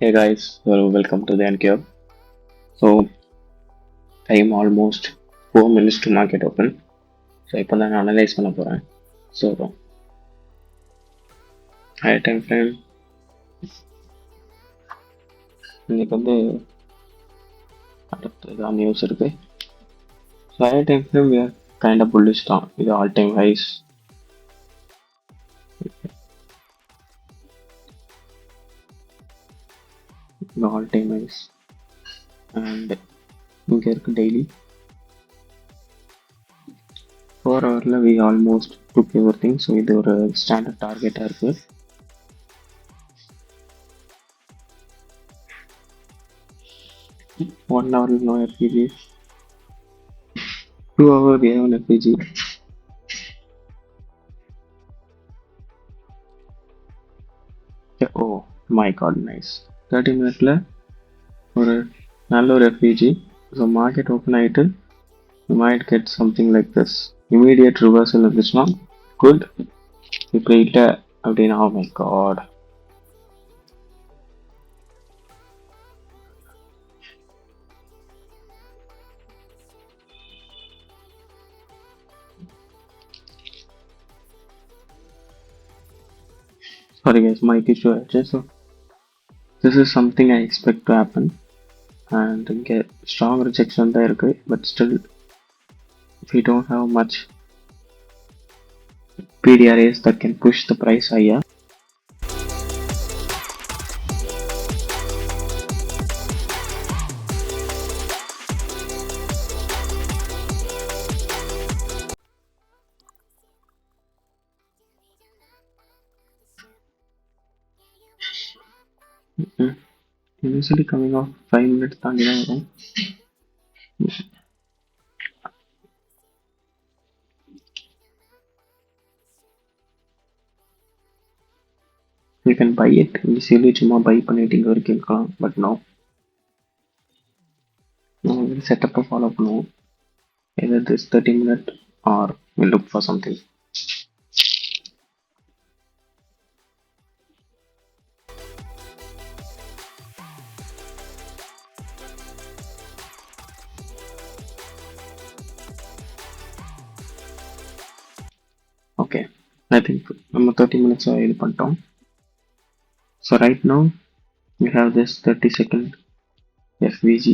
Hey guys, welcome to the NCube. So time almost 4 minutes to market open. So இப்போ தான் நான் analyse பண்ண போகிறேன். ஸோ ஹையர் டைம் ஃப்ரேம் இன்னைக்கு வந்து அடுத்ததான் நியூஸ் இருக்குது. So higher time frame kind of bullish தான். இது ஆல் டைம் ஹைஸ். இது ஆல் டைம் ஹைஸ் அண்ட் இங்கே இருக்குது டெய்லி 4 ஹவரில் we almost took everything. So இது ஒரு ஸ்டாண்டர்ட் டார்கெட்டாக இருக்குது. ஒன் ஹவரில் நோ எஃபிஜி, 2 hour we have an FPG. Oh my god, nice. 30 minutes ஒரு நல்ல ஒரு FPG. ஸோ மார்க்கெட் ஓப்பன் ஆகிட்டு you might get something like this. Immediate reversal இருந்துச்சுன்னா குட். இப்போ இல்லை அப்படின்னா oh my god. Sorry guys, mic issue ஆயிடுச்சு. So this is something I expect to happen and இங்கே strong rejection தான் இருக்கு. But still we don't have much PDRAs that can push the price higher. Usually coming off 5 minutes தாண்டி தான் வரும். You can buy it easily, சும்மா buy பண்ணிட்டு இங்கே வரைக்கும் இருக்கலாம். பட் நோ, நம்ம செட்டப்பை ஃபாலோ பண்ணுவோம். either this 30 minute or we'll look for something. Okay, I think நம்ம 30 minutes இது பண்ணிட்டோம். So right now we have this 30-second FVG.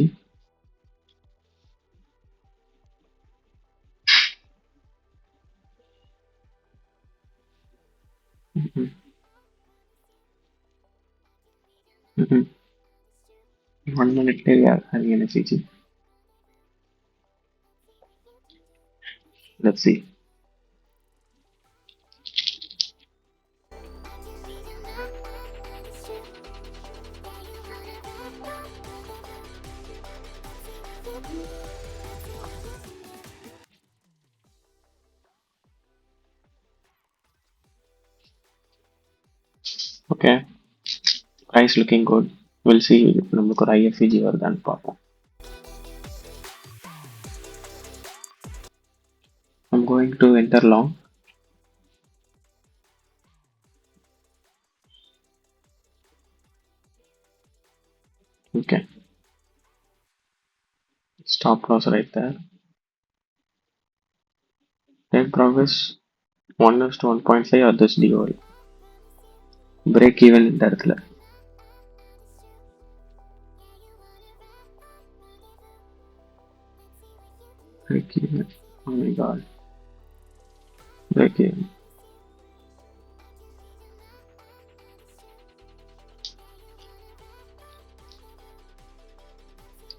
Mm-hmm. Mm-hmm. 1 minute we are having an FVG. Let's see. Okay, price looking good. We'll see நமக்கு ஒரு IFVG வருதான்னு பார்ப்போம். I'm going to enter long. Okay, stop loss right there. Take progress 1:1.5 or this DOL. Break even இந்த இடத்துல. Break even. Oh my god. Break even.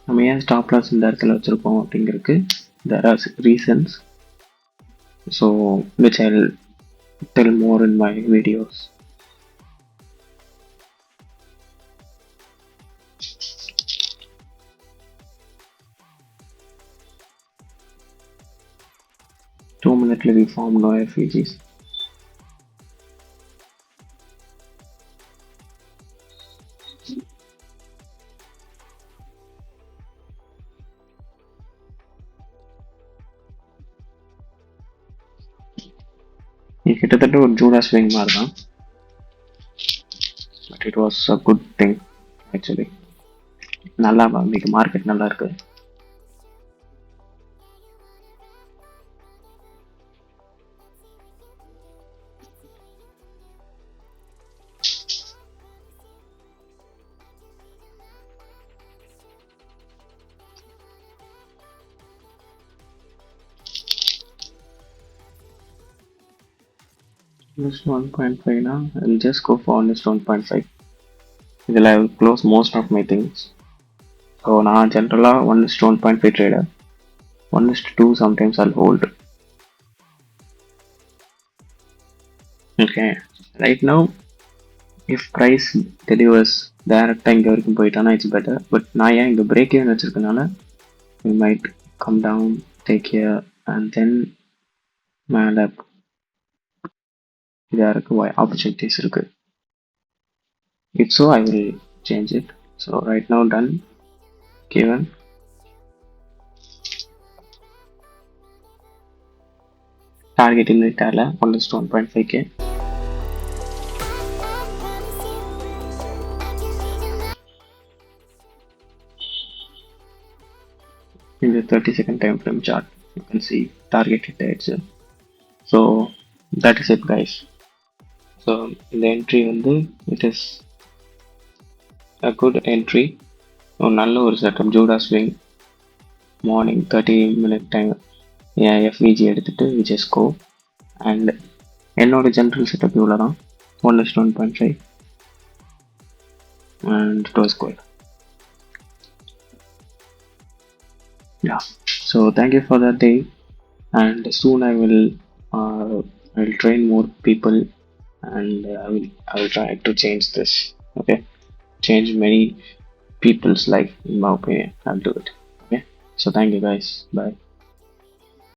நம்ம ஏன் stop loss இந்த இடத்துல வச்சிருக்கோம் அப்படிங்கிறதுக்கு there are reasons, so which I'll tell more in my videos. Two-minute we form no FVGs. கிட்டத்தட்ட ஒரு ஜூடா ஸ்விங் மாதிரி தான், but it was a good thing. actually. நல்லா இன்னைக்கு மார்க்கெட் நல்லா இருக்கு. Just 1.5 now. I'll just go for just 1.5. Then I will close most of my things. So now generally 1:1.5 trader. 1:2 sometimes I'll hold. Okay. Right now, if price delivers direct இங்க வரைக்கும் போயிட்டானா it's better. But நான் ஏன் இங்க break even வச்சிருக்கனால we might come down, take here, and then மேல இதா இருக்கு opportunities இருக்கு. If so, I will change it. So right now done. Given. Target in the 1:1.5k. In the 30-second time frame chart, you can see target hit itself. So that is it, guys. So in the entry it is a good entry. நல்ல ஒரு setup Judah swing morning 30-minute time FVG எடுத்துட்டு we just go, and என்னோட general setup இவ்வளவுதான் 1:1.5 and it was good. Yeah, so thank you for that day, and soon I will train more people, and I will try to change this. Okay, change many people's life in my opinion. I'll do it. Okay, so thank you guys, bye.